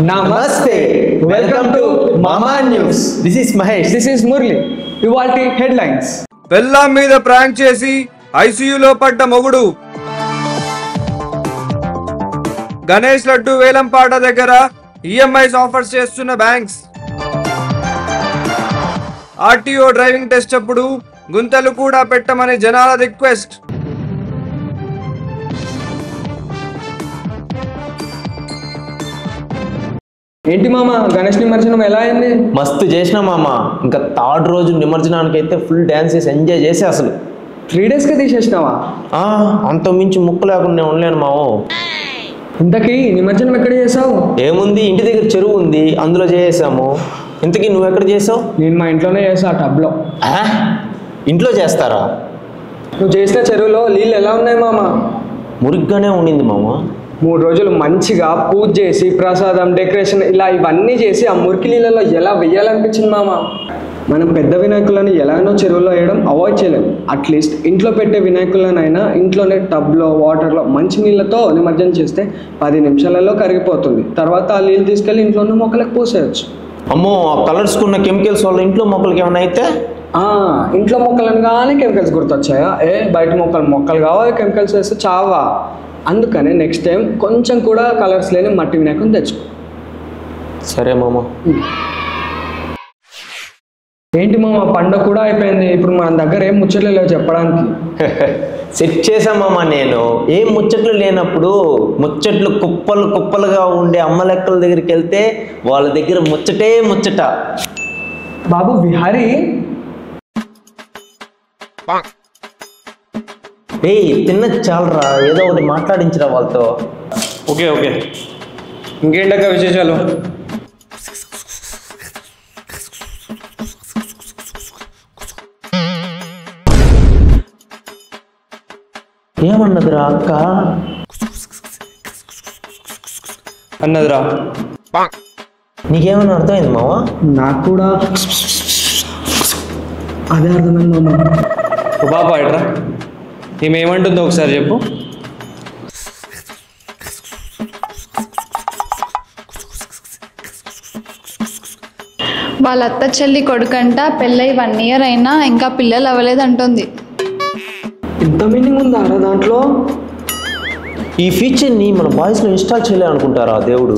Namaste. Welcome to Mama News. This is Mahesh. This is Murli. Ivalti headlines. పెళ్ళాం మీద prank చేసి ఐసీయూలో పడ్డ మొగుడు. గణేష్ లడ్డు వేలంపాట దగ్గర ఈఎంఐస్ ఆఫర్స్ చేస్తున్న బ్యాంక్స్. ఆర్టీఓ డ్రైవింగ్ టెస్ట్ అప్పుడు గుంతలు కూడా పెట్టమని జనాల రిక్వెస్ట్. ఏంటి మామ గణేష్ నిమజ్జనం ఎలా అయింది? మస్తు చేసిన మామ. ఇంకా థర్డ్ రోజు నిమజ్జనానికి అయితే ఫుల్ డాన్స్ చేసి ఎంజాయ్ చేసి అసలు 3 daysకే తీసేసినావా? అంత మించి ముక్కు లేకుండా ఉండలేను మామో. ఇంతకీ నిమజ్జనం ఎక్కడ చేసావు? ఏముంది, ఇంటి దగ్గర చెరువు ఉంది, అందులో చేసాము. ఇంతకీ నువ్వు ఎక్కడ చేసావు? నేను మా ఇంట్లోనే చేసా, టబ్లో. ఇంట్లో చేస్తారా? నువ్వు చేసిన చెరువులో నీళ్ళు ఎలా ఉన్నాయి మామ? మురిగ్గానే ఉండింది మామ. 3 రోజులు మంచిగా పూజ చేసి ప్రసాదం డెకరేషన్ ఇలా ఇవన్నీ చేసి ఆ మురికి నీళ్ళలో ఎలా వెయ్యాలనిపించింది మామ. మనం పెద్ద వినాయకులను ఎలాగనో చెరువులో వేయడం అవాయిడ్ చేయలేము. అట్లీస్ట్ ఇంట్లో పెట్టే వినాయకులనైనా ఇంట్లోనే టబ్లో వాటర్లో మంచి నీళ్ళతో నిమజ్జనం చేస్తే 10 నిమిషాలలో కరిగిపోతుంది. తర్వాత ఆ నీళ్ళు తీసుకెళ్ళి ఇంట్లోనే మొక్కలకు పోసేయచ్చు. అమ్మో, ఆ కలర్స్కున్న కెమికల్స్ వల్ల ఇంట్లో మొక్కలకి ఏమైనా అయితే? ఇంట్లో మొక్కలను కానీ కెమికల్స్ గుర్తొచ్చాయా? బయట మొక్కలు కావాలి, కెమికల్స్ వేస్తే చావా. అందుకనే నెక్స్ట్ టైం కొంచెం కూడా కలర్స్ లేని మట్టి వినాయకుని తెచ్చుకో. సరే మామ. ఏంటి మామ, పండుగ కూడా అయిపోయింది. ఇప్పుడు మన దగ్గర ఏం ముచ్చట్లు లేవు చెప్పడానికి. సెట్ చేసామమ్మా. నేను ఏం ముచ్చట్లు లేనప్పుడు ముచ్చట్లు కుప్పలు కుప్పలుగా ఉండే అమ్మ లెక్కల దగ్గరికి వెళ్తే వాళ్ళ దగ్గర ముచ్చటే ముచ్చట. బాబు విహారీ, తిన్న చాలరా, ఏదో ఒకటి మాట్లాడించరా వాళ్ళతో. ఓకే ఇంకేంటక్క విశేషాలు? ఏమన్నదిరా అక్క? అన్నదిరా. నీకేమన్నా అర్థమైంది మావా? నాకు కూడా అదే అర్థమైంది మామ. పాప ఎట్రా, ఏమంటుందో ఒకసారి చెప్పు. వాళ్ళ అత్త చెల్లి కొడుకంట పెళ్ళై 1 year అయినా ఇంకా పిల్లలు అవ్వలేదంటుంది. ఇంత మీనింగ్ ఉందా దాంట్లో? ఈ ఫీచర్ని మన బాయ్స్లో ఇన్స్టాల్ చేయాలనుకుంటారా దేవుడు?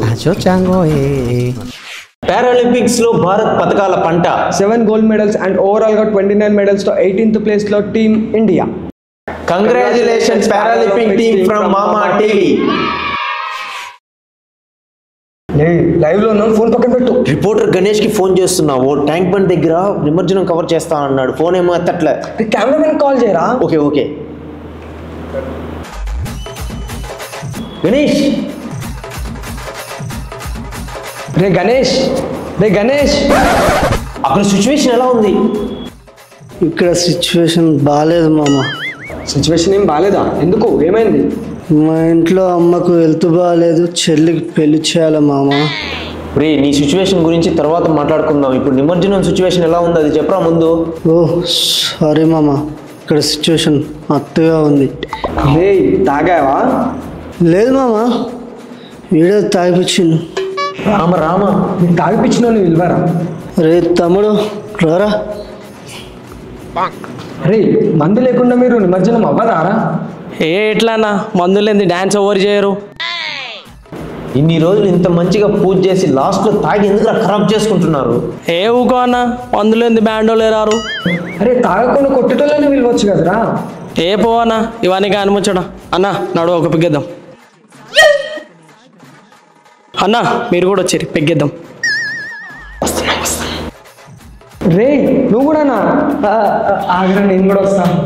పారాలింపిక్స్ లో భారత్ పథకాల పంట. 7 gold medals అండ్ ఓవరాల్ గా 29 medals తో 18th place లో team India. Congratulations Paralympic team from మామా టీవీ. లైవ్ లో ఉన్నాం, ఫోన్ పక్కన పెట్టు. రిపోర్టర్ గణేష్ కి ఫోన్ చేస్తున్నావు. ట్యాంక్ బండ్ దగ్గర నిమజ్జనం కవర్ చేస్తా అన్నాడు. ఫోన్ ఏమో ఎత్తట్లే. కెమెరామెన్ కాల్ చేయరా? ఓకే గణేష్. రే గణేష్ అక్కడ సిచ్యువేషన్ ఎలా ఉంది? ఇక్కడ సిచ్యువేషన్ బాగాలేదు మామ. సిచ్యువేషన్ ఏం బాగాలేదా? ఎందుకు, ఏమైంది? మా ఇంట్లో అమ్మకు హెల్త్ బాగాలేదు, చెల్లికి పెళ్లి చేయాలి మామ. రే, నీ సిచ్యువేషన్ గురించి తర్వాత మాట్లాడుకుందాం. ఇప్పుడు నిమజ్జనం సిచ్యువేషన్ ఎలా ఉంది అది చెప్పరా ముందు. సారీ మామ, ఇక్కడ సిచ్యువేషన్ అత్తగా ఉంది. తాగావా? లేదు మామ, వీడే తాగిపించిండు. రామ నీకు తాగిపించిన విలువరా? రే తమ్ముడు రారా. రే, మందు లేకుండా మీరు నిమజ్జనం అవ్వదారా? ఎట్లానా మందు లేని డాన్స్ ఓవర్ చేయరు. ఇన్ని రోజులు ఇంత మంచిగా పూజ చేసి లాస్ట్ లో తాగి ఎందుకు ఖరాబ్ చేసుకుంటున్నారు? ఊకో అన్న, మందు లేని బ్యాండోలే రారు. అరే, తాగకుండా కొట్టేటోళ్ళని విలువచ్చు కదరా. పోవన్నా, ఇవన్నీ కానిముచ్చడా. అన్న నడు ఒక పెగ్గేద్దాం. అన్న మీరు కూడా వచ్చారు, పెగ్గేద్దాం. రే, నువ్వు కూడానా? ఆగ్రా, నేను కూడా వస్తాను.